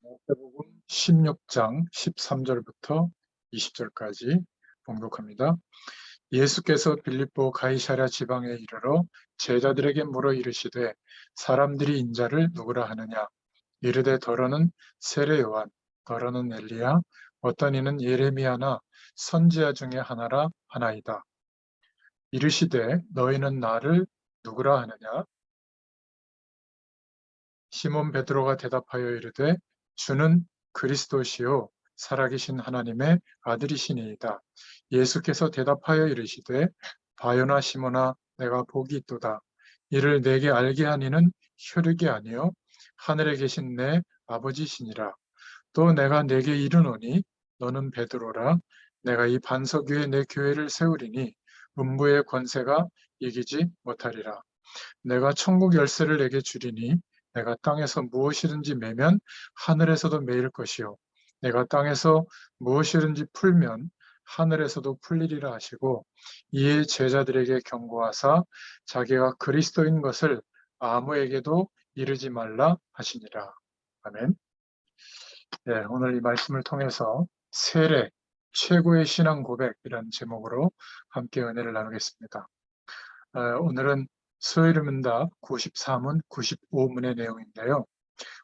마태복음 16장 13절부터 20절까지 봉독합니다. 예수께서 빌립보 가이사랴 지방에 이르러 제자들에게 물어 이르시되 사람들이 인자를 누구라 하느냐? 이르되 더러는 세례 요한, 더러는 엘리야, 어떤 이는 예레미야나 선지자 중에 하나라 하나이다. 이르시되 너희는 나를 누구라 하느냐? 시몬 베드로가 대답하여 이르되 주는 그리스도시요 살아계신 하나님의 아들이시니이다. 예수께서 대답하여 이르시되 바요나 시몬아 내가 복이 있도다. 이를 내게 알게 하니는 혈육이 아니요 하늘에 계신 내 아버지시니라. 또 내가 내게 이르노니 너는 베드로라. 내가 이 반석 위에 내 교회를 세우리니 음부의 권세가 이기지 못하리라. 내가 천국 열쇠를 내게 주리니 내가 땅에서 무엇이든지 매면 하늘에서도 매일 것이요 내가 땅에서 무엇이든지 풀면 하늘에서도 풀리리라 하시고 이에 제자들에게 경고하사 자기가 그리스도인 것을 아무에게도 이르지 말라 하시니라. 아멘. 네, 오늘 이 말씀을 통해서 세례, 최고의 신앙 고백이라는 제목으로 함께 은혜를 나누겠습니다. 오늘은 수요일문답 94문, 95문의 내용인데요.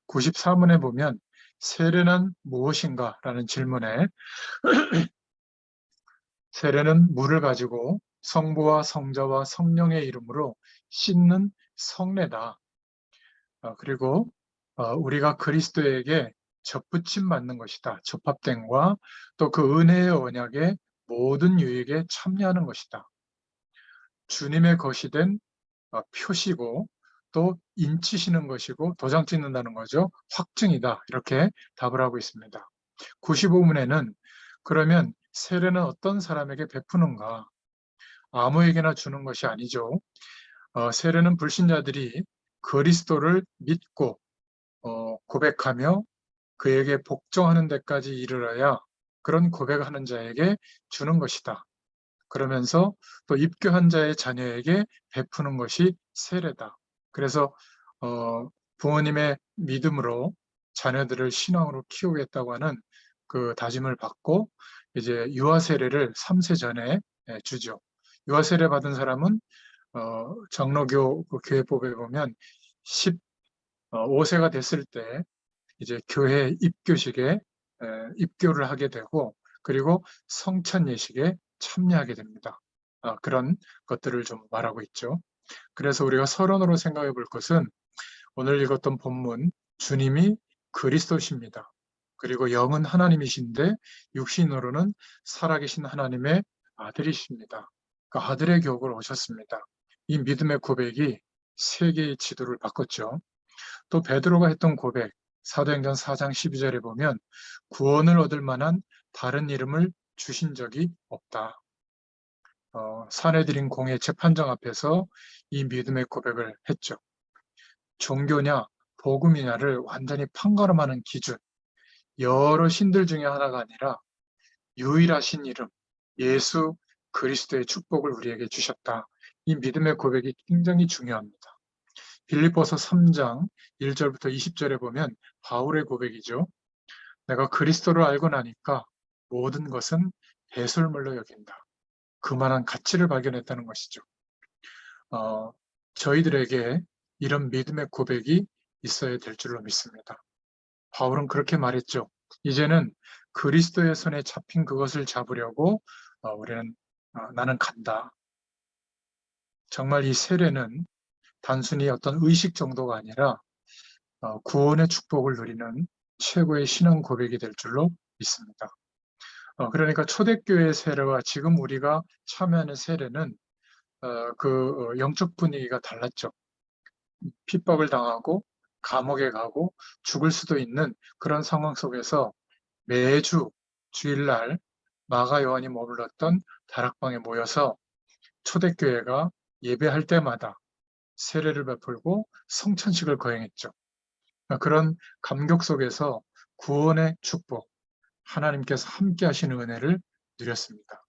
94문에 보면 세례는 무엇인가? 라는 질문에 세례는 물을 가지고 성부와 성자와 성령의 이름으로 씻는 성례다. 그리고 우리가 그리스도에게 접붙임 받는 것이다. 접합됨과 또 그 은혜의 언약의 모든 유익에 참여하는 것이다. 주님의 것이 된 표시고 또 인치시는 것이고 도장 찍는다는 거죠. 확증이다. 이렇게 답을 하고 있습니다. 95문에는 그러면 세례는 어떤 사람에게 베푸는가? 아무에게나 주는 것이 아니죠. 세례는 불신자들이 그리스도를 믿고 고백하며 그에게 복종하는 데까지 이르러야 그런 고백하는 자에게 주는 것이다. 그러면서 또 입교한 자의 자녀에게 베푸는 것이 세례다. 그래서 부모님의 믿음으로 자녀들을 신앙으로 키우겠다고 하는 그 다짐을 받고 이제 유아 세례를 3세 전에 주죠. 유아 세례 받은 사람은 장로교 그 교회법에 보면 15세가 됐을 때 이제 교회 입교식에 입교를 하게 되고 그리고 성찬 예식에 참여하게 됩니다. 그런 것들을 좀 말하고 있죠. 그래서 우리가 서론으로 생각해 볼 것은 오늘 읽었던 본문 주님이 그리스도십니다. 그리고 영은 하나님이신데 육신으로는 살아계신 하나님의 아들이십니다. 그 아들의 교육을 오셨습니다. 이 믿음의 고백이 세계의 지도를 바꿨죠. 또 베드로가 했던 고백, 사도행전 4장 12절에 보면 구원을 얻을 만한 다른 이름을 주신 적이 없다. 사내들인 공의 재판장 앞에서 이 믿음의 고백을 했죠. 종교냐 복음이냐를 완전히 판가름하는 기준, 여러 신들 중에 하나가 아니라 유일하신 이름, 예수 그리스도의 축복을 우리에게 주셨다. 이 믿음의 고백이 굉장히 중요합니다. 빌립보서 3장 1절부터 20절에 보면 바울의 고백이죠. 내가 그리스도를 알고 나니까 모든 것은 배설물로 여긴다. 그만한 가치를 발견했다는 것이죠. 저희들에게 이런 믿음의 고백이 있어야 될 줄로 믿습니다. 바울은 그렇게 말했죠. 이제는 그리스도의 손에 잡힌 그것을 잡으려고 나는 간다. 정말 이 세례는 단순히 어떤 의식 정도가 아니라 구원의 축복을 누리는 최고의 신앙 고백이 될 줄로 믿습니다. 그러니까 초대교회 세례와 지금 우리가 참여하는 세례는 영적 분위기가 달랐죠. 핍박을 당하고 감옥에 가고 죽을 수도 있는 그런 상황 속에서 매주 주일날 마가 요한이 머물렀던 다락방에 모여서 초대교회가 예배할 때마다 세례를 베풀고 성찬식을 거행했죠. 그런 감격 속에서 구원의 축복, 하나님께서 함께 하시는 은혜를 누렸습니다.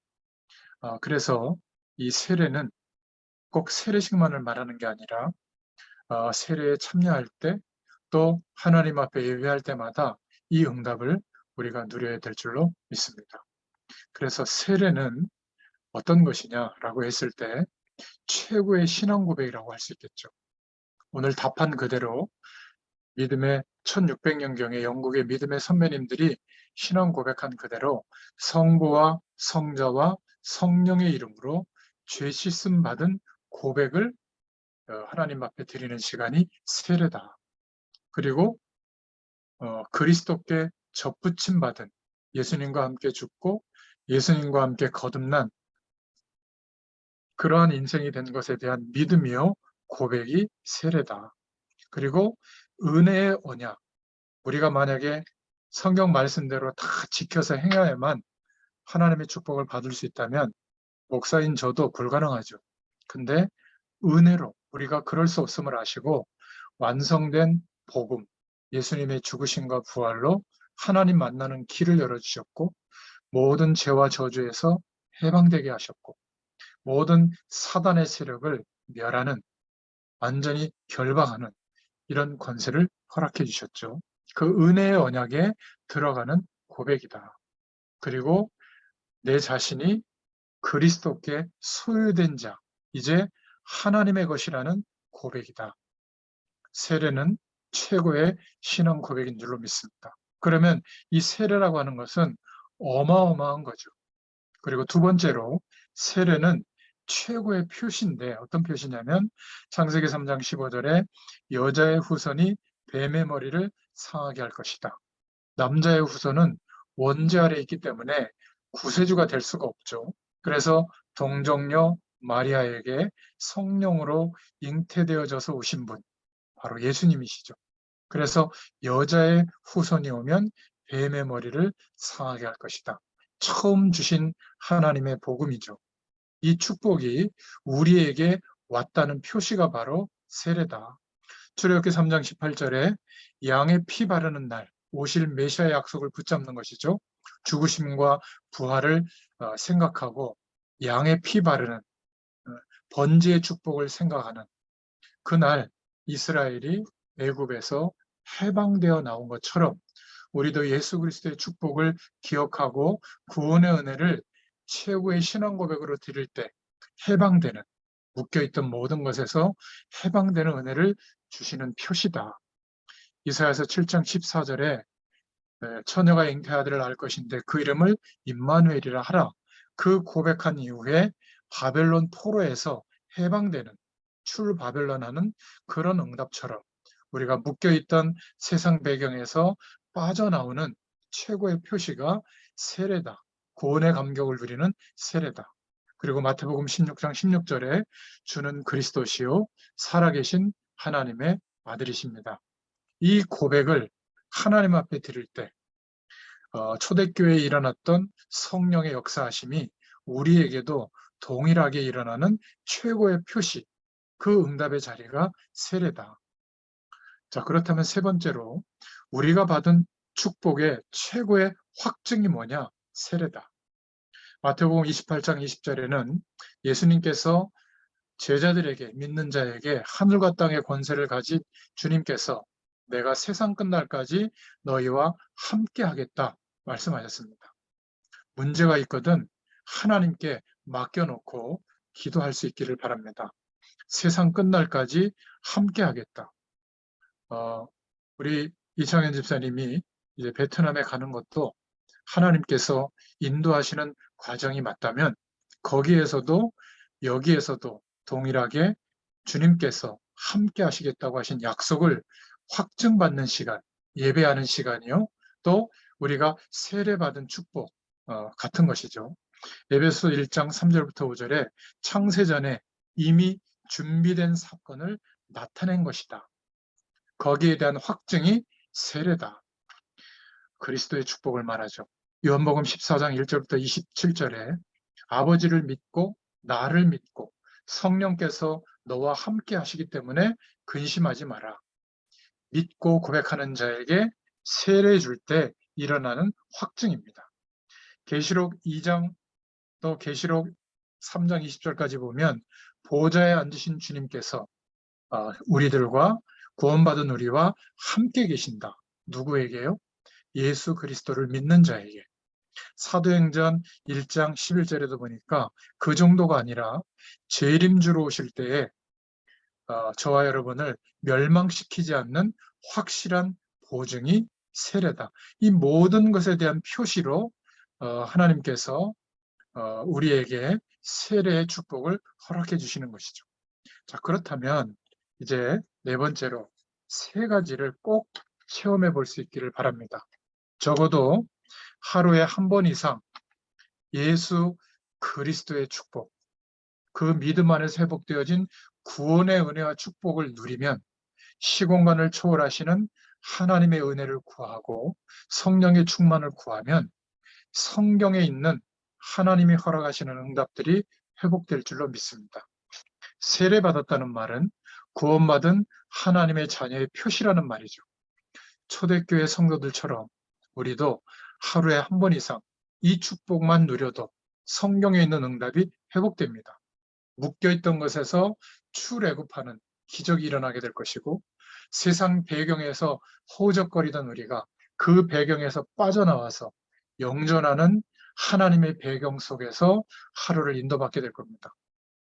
그래서 이 세례는 꼭 세례식만을 말하는 게 아니라 세례에 참여할 때 또 하나님 앞에 예배할 때마다 이 응답을 우리가 누려야 될 줄로 믿습니다. 그래서 세례는 어떤 것이냐라고 했을 때 최고의 신앙 고백이라고 할 수 있겠죠. 오늘 답한 그대로 믿음의 1600년경에 영국의 믿음의 선배님들이 신앙 고백한 그대로 성부와 성자와 성령의 이름으로 죄 씻음 받은 고백을 하나님 앞에 드리는 시간이 세례다. 그리고 그리스도께 접붙임 받은 예수님과 함께 죽고 예수님과 함께 거듭난 그러한 인생이 된 것에 대한 믿음이요 고백이 세례다. 그리고 은혜의 언약, 우리가 만약에 성경 말씀대로 다 지켜서 행해야만 하나님의 축복을 받을 수 있다면 목사인 저도 불가능하죠. 근데 은혜로 우리가 그럴 수 없음을 아시고 완성된 복음, 예수님의 죽으심과 부활로 하나님 만나는 길을 열어주셨고 모든 죄와 저주에서 해방되게 하셨고 모든 사단의 세력을 멸하는 완전히 결박하는 이런 권세를 허락해 주셨죠. 그 은혜의 언약에 들어가는 고백이다. 그리고 내 자신이 그리스도께 소유된 자, 이제 하나님의 것이라는 고백이다. 세례는 최고의 신앙 고백인 줄로 믿습니다. 그러면 이 세례라고 하는 것은 어마어마한 거죠. 그리고 두 번째로 세례는 최고의 표시인데 어떤 표시냐면 창세기 3장 15절에 여자의 후손이 뱀의 머리를 상하게 할 것이다. 남자의 후손은 원죄 아래 있기 때문에 구세주가 될 수가 없죠. 그래서 동정녀 마리아에게 성령으로 잉태되어져서 오신 분, 바로 예수님이시죠. 그래서 여자의 후손이 오면 뱀의 머리를 상하게 할 것이다. 처음 주신 하나님의 복음이죠. 이 축복이 우리에게 왔다는 표시가 바로 세례다. 출애굽기 3장 18절에 양의 피 바르는 날 오실 메시아의 약속을 붙잡는 것이죠. 죽으심과 부활을 생각하고 양의 피 바르는 번제의 축복을 생각하는 그날 이스라엘이 애굽에서 해방되어 나온 것처럼 우리도 예수 그리스도의 축복을 기억하고 구원의 은혜를 최고의 신앙 고백으로 드릴 때 해방되는 묶여있던 모든 것에서 해방되는 은혜를 주시는 표시다. 이사야서 7장 14절에 처녀가 잉태아들을 낳을 것인데 그 이름을 임마누엘이라 하라. 그 고백한 이후에 바벨론 포로에서 해방되는 출바벨론하는 그런 응답처럼 우리가 묶여있던 세상 배경에서 빠져나오는 최고의 표시가 세례다. 구원의 감격을 누리는 세례다. 그리고 마태복음 16장 16절에 주는 그리스도시요 살아계신 하나님의 아들이십니다. 이 고백을 하나님 앞에 드릴 때 초대교회에 일어났던 성령의 역사하심이 우리에게도 동일하게 일어나는 최고의 표시, 그 응답의 자리가 세례다. 자, 그렇다면 세 번째로 우리가 받은 축복의 최고의 확증이 뭐냐? 세례다. 마태복음 28장 20절에는 예수님께서 제자들에게 믿는 자에게 하늘과 땅의 권세를 가진 주님께서 내가 세상 끝날까지 너희와 함께 하겠다 말씀하셨습니다. 문제가 있거든 하나님께 맡겨놓고 기도할 수 있기를 바랍니다. 세상 끝날까지 함께 하겠다. 우리 이창현 집사님이 이제 베트남에 가는 것도 하나님께서 인도하시는 과정이 맞다면 거기에서도 여기에서도 동일하게 주님께서 함께 하시겠다고 하신 약속을 확증받는 시간, 예배하는 시간이요. 또 우리가 세례받은 축복 같은 것이죠. 에베소 1장 3절부터 5절에 창세전에 이미 준비된 사건을 나타낸 것이다. 거기에 대한 확증이 세례다. 그리스도의 축복을 말하죠. 요한복음 14장 1절부터 27절에 아버지를 믿고 나를 믿고 성령께서 너와 함께 하시기 때문에 근심하지 마라. 믿고 고백하는 자에게 세례 줄 때 일어나는 확증입니다. 계시록 2장 또 계시록 3장 20절까지 보면 보좌에 앉으신 주님께서 우리들과 구원받은 우리와 함께 계신다. 누구에게요? 예수 그리스도를 믿는 자에게. 사도행전 1장 11절에도 보니까 그 정도가 아니라 재림주로 오실 때에 저와 여러분을 멸망시키지 않는 확실한 보증이 세례다. 이 모든 것에 대한 표시로 하나님께서 우리에게 세례의 축복을 허락해 주시는 것이죠. 자, 그렇다면 이제 네 번째로 세 가지를 꼭 체험해 볼 수 있기를 바랍니다. 적어도 하루에 한 번 이상 예수 그리스도의 축복, 그 믿음 안에서 회복되어진 구원의 은혜와 축복을 누리면 시공간을 초월하시는 하나님의 은혜를 구하고 성령의 충만을 구하면 성경에 있는 하나님이 허락하시는 응답들이 회복될 줄로 믿습니다. 세례받았다는 말은 구원받은 하나님의 자녀의 표시라는 말이죠. 초대교회 성도들처럼 우리도 하루에 한 번 이상 이 축복만 누려도 성경에 있는 응답이 회복됩니다. 묶여있던 것에서 출애굽하는 기적이 일어나게 될 것이고 세상 배경에서 허우적거리던 우리가 그 배경에서 빠져나와서 영전하는 하나님의 배경 속에서 하루를 인도받게 될 겁니다.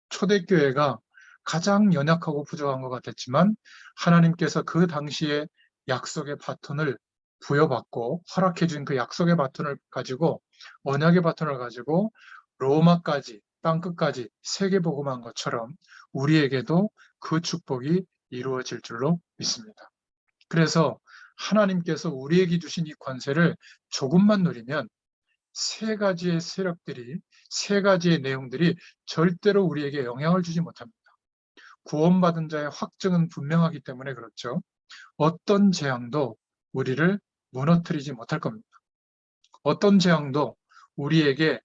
초대교회가 가장 연약하고 부족한 것 같았지만 하나님께서 그 당시에 약속의 바톤을 부여받고 허락해 준 그 약속의 바톤을 가지고 언약의 바톤을 가지고 로마까지 땅끝까지 세계복음한 것처럼 우리에게도 그 축복이 이루어질 줄로 믿습니다. 그래서 하나님께서 우리에게 주신 이 권세를 조금만 누리면 세 가지의 세력들이, 세 가지의 내용들이 절대로 우리에게 영향을 주지 못합니다. 구원받은 자의 확증은 분명하기 때문에 그렇죠. 어떤 재앙도 우리를 무너뜨리지 못할 겁니다. 어떤 재앙도 우리에게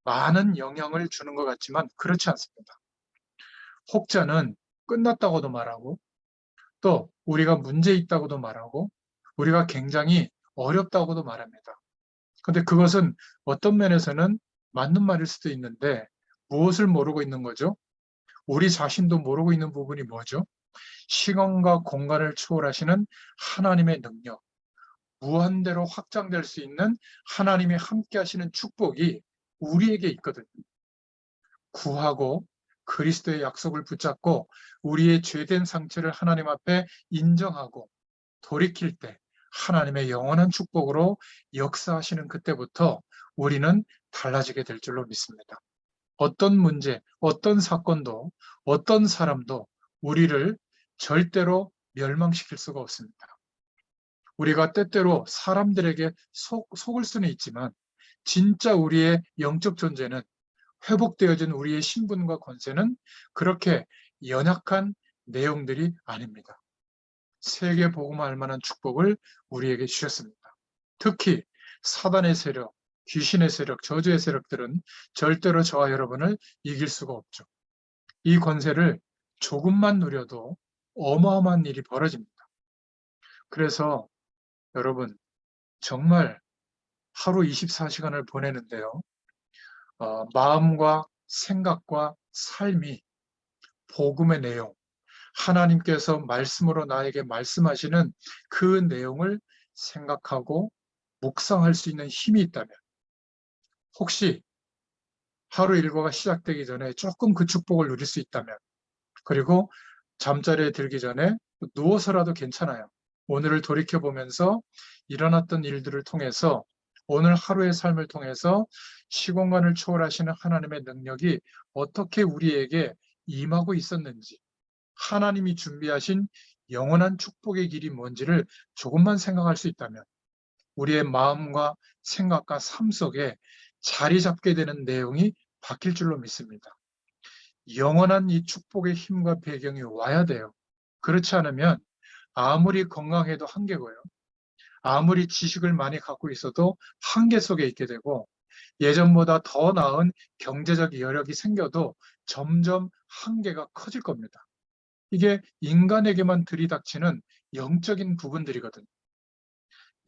많은 영향을 주는 것 같지만 그렇지 않습니다. 혹자는 끝났다고도 말하고 또 우리가 문제 있다고도 말하고 우리가 굉장히 어렵다고도 말합니다. 근데 그것은 어떤 면에서는 맞는 말일 수도 있는데 무엇을 모르고 있는 거죠? 우리 자신도 모르고 있는 부분이 뭐죠? 시간과 공간을 초월하시는 하나님의 능력, 무한대로 확장될 수 있는 하나님이 함께 하시는 축복이 우리에게 있거든요. 구하고 그리스도의 약속을 붙잡고 우리의 죄된 상처를 하나님 앞에 인정하고 돌이킬 때 하나님의 영원한 축복으로 역사하시는 그때부터 우리는 달라지게 될 줄로 믿습니다. 어떤 문제, 어떤 사건도, 어떤 사람도 우리를 절대로 멸망시킬 수가 없습니다. 우리가 때때로 사람들에게 속을 수는 있지만 진짜 우리의 영적 존재는 회복되어진 우리의 신분과 권세는 그렇게 연약한 내용들이 아닙니다. 세계 복음할 만한 축복을 우리에게 주셨습니다. 특히 사단의 세력, 귀신의 세력, 저주의 세력들은 절대로 저와 여러분을 이길 수가 없죠. 이 권세를 조금만 누려도 어마어마한 일이 벌어집니다. 그래서 여러분 정말 하루 24시간을 보내는데요. 마음과 생각과 삶이 복음의 내용, 하나님께서 말씀으로 나에게 말씀하시는 그 내용을 생각하고 묵상할 수 있는 힘이 있다면 혹시 하루 일과가 시작되기 전에 조금 그 축복을 누릴 수 있다면 그리고 잠자리에 들기 전에 누워서라도 괜찮아요. 오늘을 돌이켜보면서 일어났던 일들을 통해서 오늘 하루의 삶을 통해서 시공간을 초월하시는 하나님의 능력이 어떻게 우리에게 임하고 있었는지 하나님이 준비하신 영원한 축복의 길이 뭔지를 조금만 생각할 수 있다면 우리의 마음과 생각과 삶 속에 자리 잡게 되는 내용이 바뀔 줄로 믿습니다. 영원한 이 축복의 힘과 배경이 와야 돼요. 그렇지 않으면 아무리 건강해도 한계고요. 아무리 지식을 많이 갖고 있어도 한계 속에 있게 되고 예전보다 더 나은 경제적 여력이 생겨도 점점 한계가 커질 겁니다. 이게 인간에게만 들이닥치는 영적인 부분들이거든요.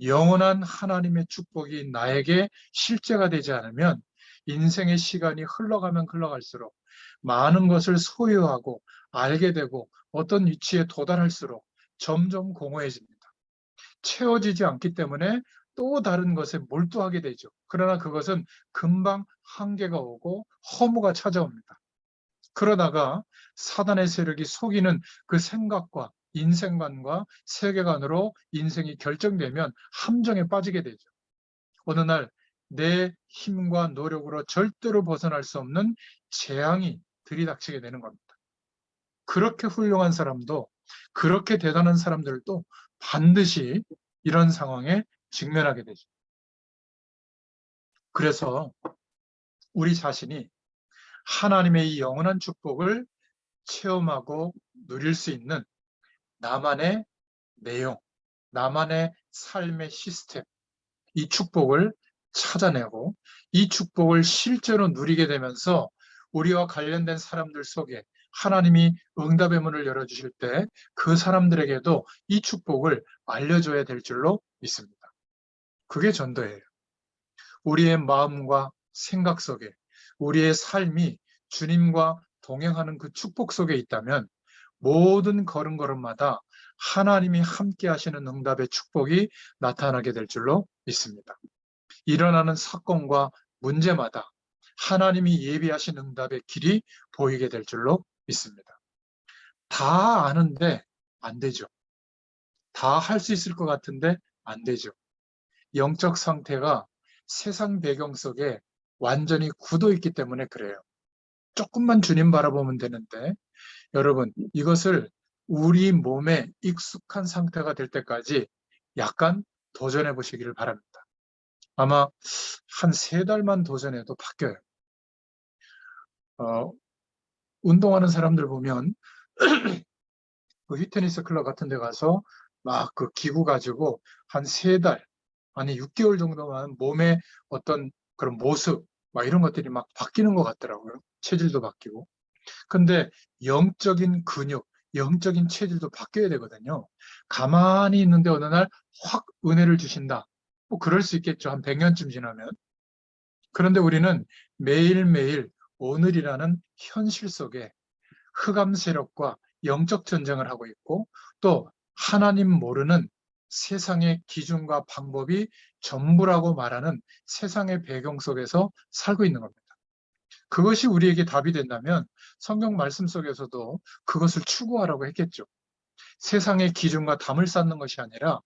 영원한 하나님의 축복이 나에게 실제가 되지 않으면 인생의 시간이 흘러가면 흘러갈수록 많은 것을 소유하고 알게 되고 어떤 위치에 도달할수록 점점 공허해집니다. 채워지지 않기 때문에 또 다른 것에 몰두하게 되죠. 그러나 그것은 금방 한계가 오고 허무가 찾아옵니다. 그러다가 사단의 세력이 속이는 그 생각과 인생관과 세계관으로 인생이 결정되면 함정에 빠지게 되죠. 어느 날 내 힘과 노력으로 절대로 벗어날 수 없는 재앙이 들이닥치게 되는 겁니다. 그렇게 훌륭한 사람도, 그렇게 대단한 사람들도 반드시 이런 상황에 직면하게 되죠. 그래서 우리 자신이 하나님의 이 영원한 축복을 체험하고 누릴 수 있는 나만의 내용, 나만의 삶의 시스템, 이 축복을 찾아내고 이 축복을 실제로 누리게 되면서 우리와 관련된 사람들 속에 하나님이 응답의 문을 열어주실 때 그 사람들에게도 이 축복을 알려줘야 될 줄로 믿습니다. 그게 전도예요. 우리의 마음과 생각 속에 우리의 삶이 주님과 동행하는 그 축복 속에 있다면 모든 걸음걸음마다 하나님이 함께 하시는 응답의 축복이 나타나게 될 줄로 믿습니다. 일어나는 사건과 문제마다 하나님이 예비하신 응답의 길이 보이게 될 줄로 믿습니다. 다 아는데 안 되죠. 다 할 수 있을 것 같은데 안 되죠. 영적 상태가 세상 배경 속에 완전히 굳어 있기 때문에 그래요. 조금만 주님 바라보면 되는데 여러분 이것을 우리 몸에 익숙한 상태가 될 때까지 약간 도전해 보시기를 바랍니다. 아마 한 3달만 도전해도 바뀌어요. 운동하는 사람들 보면 그 휘트니스 클럽 같은 데 가서 막 그 기구 가지고 한 3달, 아니 6개월 정도만 몸의 어떤 그런 모습, 막 이런 것들이 막 바뀌는 것 같더라고요. 체질도 바뀌고. 근데 영적인 근육, 영적인 체질도 바뀌어야 되거든요. 가만히 있는데 어느 날 확 은혜를 주신다. 뭐 그럴 수 있겠죠. 한 100년쯤 지나면. 그런데 우리는 매일매일 오늘이라는 현실 속에 흑암 세력과 영적 전쟁을 하고 있고 또 하나님 모르는 세상의 기준과 방법이 전부라고 말하는 세상의 배경 속에서 살고 있는 겁니다. 그것이 우리에게 답이 된다면 성경 말씀 속에서도 그것을 추구하라고 했겠죠. 세상의 기준과 담을 쌓는 것이 아니라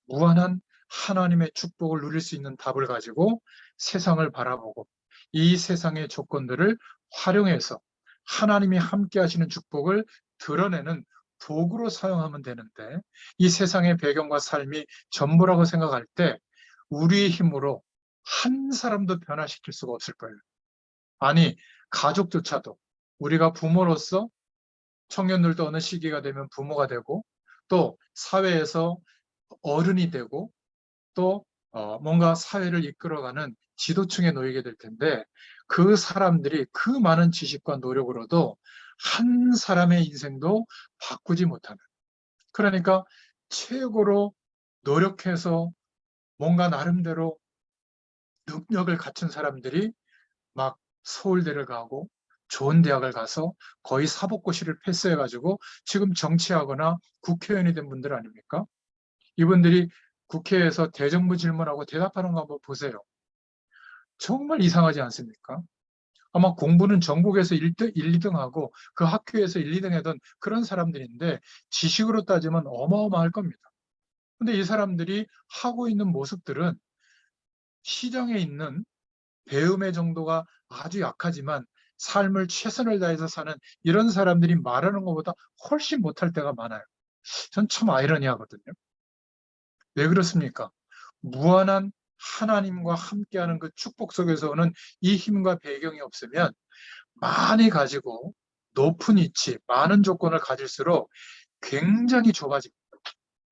무한한 하나님의 축복을 누릴 수 있는 답을 가지고 세상을 바라보고 이 세상의 조건들을 활용해서 하나님이 함께 하시는 축복을 드러내는 도구로 사용하면 되는데 이 세상의 배경과 삶이 전부라고 생각할 때 우리의 힘으로 한 사람도 변화시킬 수가 없을 거예요. 아니, 가족조차도 우리가 부모로서 청년들도 어느 시기가 되면 부모가 되고 또 사회에서 어른이 되고 또 뭔가 사회를 이끌어가는 지도층에 놓이게 될 텐데 그 사람들이 그 많은 지식과 노력으로도 한 사람의 인생도 바꾸지 못하는 그러니까 최고로 노력해서 뭔가 나름대로 능력을 갖춘 사람들이 막 서울대를 가고 좋은 대학을 가서 거의 사법고시를 패스해가지고 지금 정치하거나 국회의원이 된 분들 아닙니까? 이분들이 국회에서 대정부 질문하고 대답하는 거 한번 보세요. 정말 이상하지 않습니까? 아마 공부는 전국에서 1등, 1, 2등하고 그 학교에서 1, 2등 하던 그런 사람들인데 지식으로 따지면 어마어마할 겁니다. 근데 이 사람들이 하고 있는 모습들은 시장에 있는 배움의 정도가 아주 약하지만 삶을 최선을 다해서 사는 이런 사람들이 말하는 것보다 훨씬 못할 때가 많아요. 전 참 아이러니하거든요. 왜 그렇습니까? 무한한 하나님과 함께하는 그 축복 속에서 오는 이 힘과 배경이 없으면 많이 가지고 높은 위치, 많은 조건을 가질수록 굉장히 좁아집니다.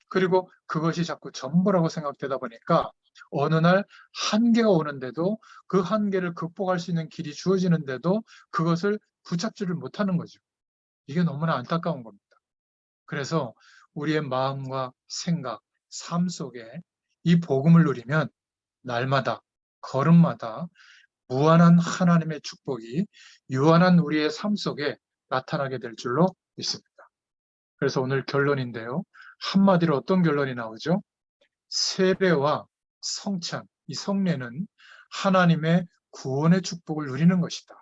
그리고 그것이 자꾸 전부라고 생각되다 보니까 어느 날 한계가 오는데도 그 한계를 극복할 수 있는 길이 주어지는데도 그것을 붙잡지를 못하는 거죠. 이게 너무나 안타까운 겁니다. 그래서 우리의 마음과 생각, 삶 속에 이 복음을 누리면 날마다, 걸음마다 무한한 하나님의 축복이 유한한 우리의 삶 속에 나타나게 될 줄로 믿습니다. 그래서 오늘 결론인데요. 한마디로 어떤 결론이 나오죠? 세례와 성찬, 이 성례는 하나님의 구원의 축복을 누리는 것이다.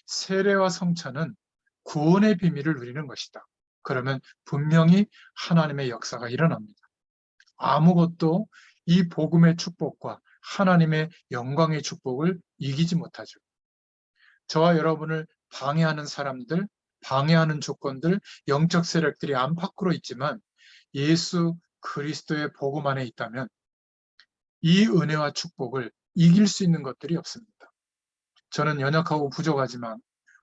세례와 성찬은 구원의 비밀을 누리는 것이다. 그러면 분명히 하나님의 역사가 일어납니다. 아무것도 이 복음의 축복과 하나님의 영광의 축복을 이기지 못하죠. 저와 여러분을 방해하는 사람들, 방해하는 조건들, 영적 세력들이 안팎으로 있지만 예수 그리스도의 복음 안에 있다면 이 은혜와 축복을 이길 수 있는 것들이 없습니다. 저는 연약하고 부족하지만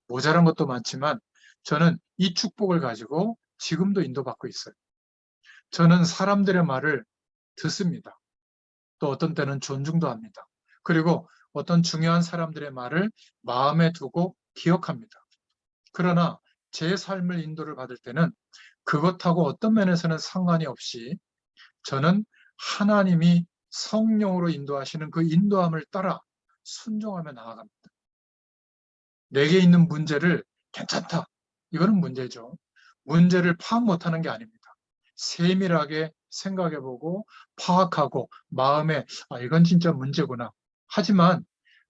모자란 것도 많지만 저는 이 축복을 가지고 지금도 인도받고 있어요. 저는 사람들의 말을 듣습니다. 또 어떤 때는 존중도 합니다. 그리고 어떤 중요한 사람들의 말을 마음에 두고 기억합니다. 그러나 제 삶을 인도를 받을 때는 그것하고 어떤 면에서는 상관이 없이 저는 하나님이 성령으로 인도하시는 그 인도함을 따라 순종하며 나아갑니다. 내게 있는 문제를 괜찮다. 이거는 문제죠. 문제를 파악 못하는 게 아닙니다. 세밀하게 생각해보고 파악하고 마음에 이건 진짜 문제구나. 하지만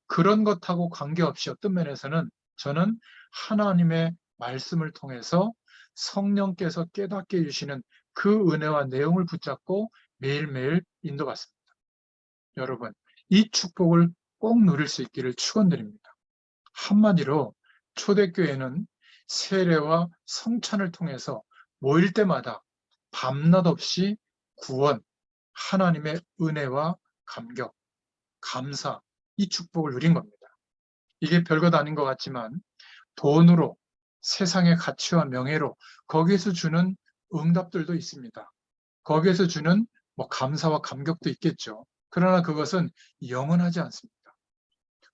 그런 것하고 관계없이 어떤 면에서는 저는 하나님의 말씀을 통해서 성령께서 깨닫게 해주시는 그 은혜와 내용을 붙잡고 매일매일 인도받습니다. 여러분, 이 축복을 꼭 누릴 수 있기를 축원드립니다. 한마디로 초대교회는 세례와 성찬을 통해서 모일 때마다 밤낮 없이 구원, 하나님의 은혜와 감격, 감사, 이 축복을 누린 겁니다. 이게 별것 아닌 것 같지만 돈으로, 세상의 가치와 명예로 거기에서 주는 응답들도 있습니다. 거기에서 주는 감사와 감격도 있겠죠. 그러나 그것은 영원하지 않습니다.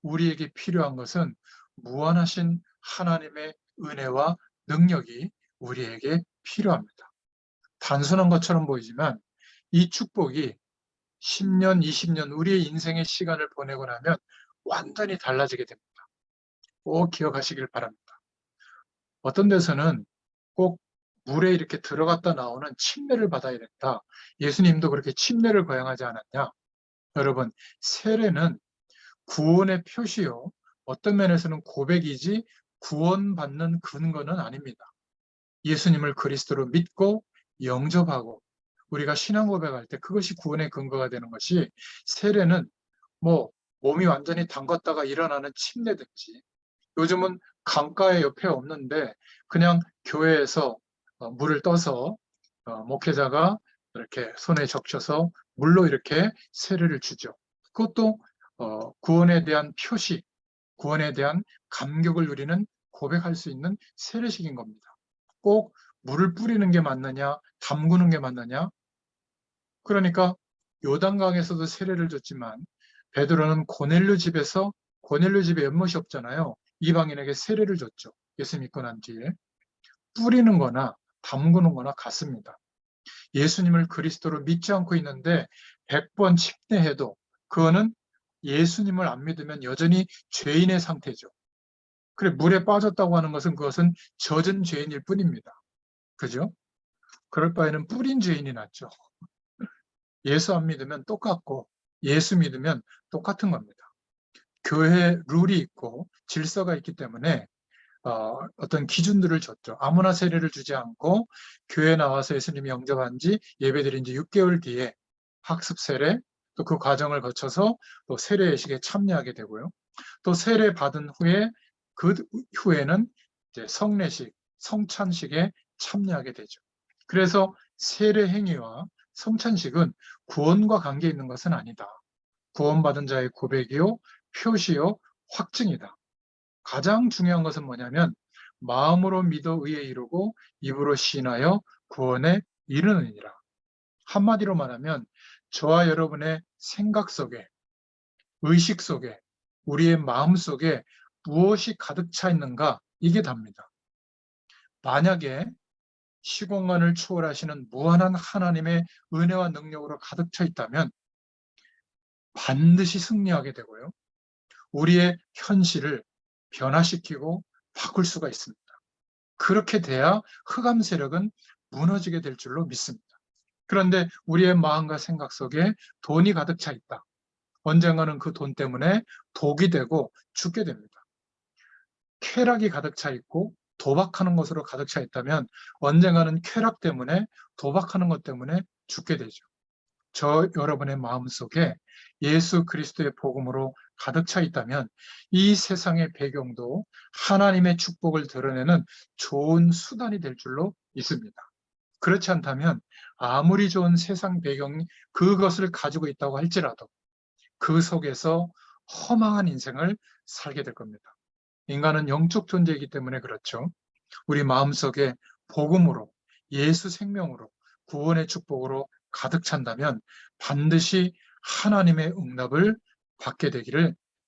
우리에게 필요한 것은 무한하신 하나님의 은혜와 능력이 우리에게 필요합니다. 단순한 것처럼 보이지만 이 축복이 10년, 20년 우리의 인생의 시간을 보내고 나면 완전히 달라지게 됩니다. 꼭 기억하시길 바랍니다. 어떤 데서는 꼭 물에 이렇게 들어갔다 나오는 침례를 받아야 된다. 예수님도 그렇게 침례를 거행하지 않았냐? 여러분, 세례는 구원의 표시요. 어떤 면에서는 고백이지 구원받는 근거는 아닙니다. 예수님을 그리스도로 믿고 영접하고 우리가 신앙 고백할 때 그것이 구원의 근거가 되는 것이, 세례는 몸이 완전히 담갔다가 일어나는 침례든지, 요즘은 강가에 옆에 없는데 그냥 교회에서 물을 떠서 목회자가 이렇게 손에 적셔서 물로 이렇게 세례를 주죠. 그것도 구원에 대한 표시, 구원에 대한 감격을 누리는, 고백할 수 있는 세례식인 겁니다. 꼭 물을 뿌리는 게 맞느냐, 담그는 게 맞느냐? 그러니까 요단강에서도 세례를 줬지만 베드로는 고넬료 집에 연못이 없잖아요. 이방인에게 세례를 줬죠. 예수 믿고 난 뒤에. 뿌리는 거나 담그는 거나 같습니다. 예수님을 그리스도로 믿지 않고 있는데 100번 침례해도 그거는 예수님을 안 믿으면 여전히 죄인의 상태죠. 그래, 물에 빠졌다고 하는 것은 그것은 젖은 죄인일 뿐입니다. 그죠? 그럴 바에는 뿌린 죄인이 낫죠. 예수 안 믿으면 똑같고 예수 믿으면 똑같은 겁니다. 교회 룰이 있고 질서가 있기 때문에 어떤 기준들을 줬죠. 아무나 세례를 주지 않고 교회 나와서 예수님이 영접한 지, 예배드린 지 6개월 뒤에 학습 세례, 또 그 과정을 거쳐서 또 세례 예식에 참여하게 되고요. 또 세례 받은 후에 그 후에는 이제 성례식, 성찬식에 참여하게 되죠. 그래서 세례 행위와 성찬식은 구원과 관계 있는 것은 아니다. 구원받은 자의 고백이요, 표시요, 확증이다. 가장 중요한 것은 뭐냐면 마음으로 믿어 의에 이르고 입으로 시인하여 구원에 이르느니라. 한마디로 말하면 저와 여러분의 생각 속에, 의식 속에, 우리의 마음 속에 무엇이 가득 차 있는가, 이게 답니다. 만약에 시공간을 초월하시는 무한한 하나님의 은혜와 능력으로 가득 차 있다면 반드시 승리하게 되고요. 우리의 현실을 변화시키고 바꿀 수가 있습니다. 그렇게 돼야 흑암 세력은 무너지게 될 줄로 믿습니다. 그런데 우리의 마음과 생각 속에 돈이 가득 차 있다. 언젠가는 그 돈 때문에 독이 되고 죽게 됩니다. 쾌락이 가득 차 있고 도박하는 것으로 가득 차 있다면 언젠가는 쾌락 때문에 도박하는 것 때문에 죽게 되죠. 저 여러분의 마음속에 예수 그리스도의 복음으로 가득 차 있다면 이 세상의 배경도 하나님의 축복을 드러내는 좋은 수단이 될 줄로 믿습니다. 그렇지 않다면 아무리 좋은 세상 배경이 그것을 가지고 있다고 할지라도 그 속에서 허망한 인생을 살게 될 겁니다. 인간은 영적 존재이기 때문에 그렇죠. 우리 마음속에 복음으로, 예수 생명으로, 구원의 축복으로 가득 찬다면 반드시 하나님의 응답을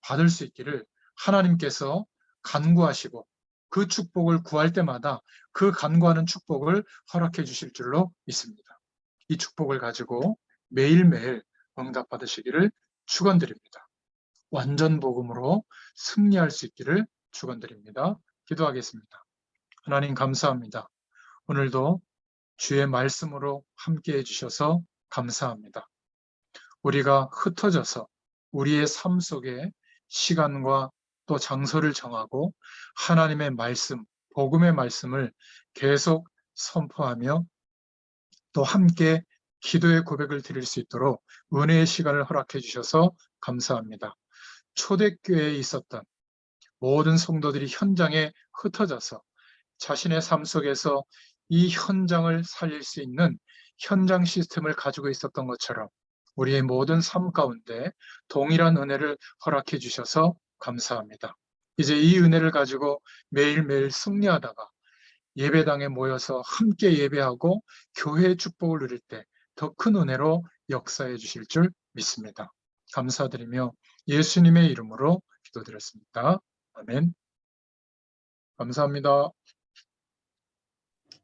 받을 수 있기를 하나님께서 간구하시고 그 축복을 구할 때마다 그 간구하는 축복을 허락해 주실 줄로 믿습니다. 이 축복을 가지고 매일매일 응답받으시기를 축원드립니다. 완전 복음으로 승리할 수 있기를 축원드립니다. 기도하겠습니다. 하나님 감사합니다. 오늘도 주의 말씀으로 함께 해주셔서 감사합니다. 우리가 흩어져서 우리의 삶 속에 시간과 또 장소를 정하고 하나님의 말씀, 복음의 말씀을 계속 선포하며 또 함께 기도의 고백을 드릴 수 있도록 은혜의 시간을 허락해 주셔서 감사합니다. 초대교회에 있었던 모든 성도들이 현장에 흩어져서 자신의 삶 속에서 이 현장을 살릴 수 있는 현장 시스템을 가지고 있었던 것처럼 우리의 모든 삶 가운데 동일한 은혜를 허락해 주셔서 감사합니다. 이제 이 은혜를 가지고 매일매일 승리하다가 예배당에 모여서 함께 예배하고 교회의 축복을 누릴 때 더 큰 은혜로 역사해 주실 줄 믿습니다. 감사드리며 예수님의 이름으로 기도드렸습니다. 아멘. 감사합니다.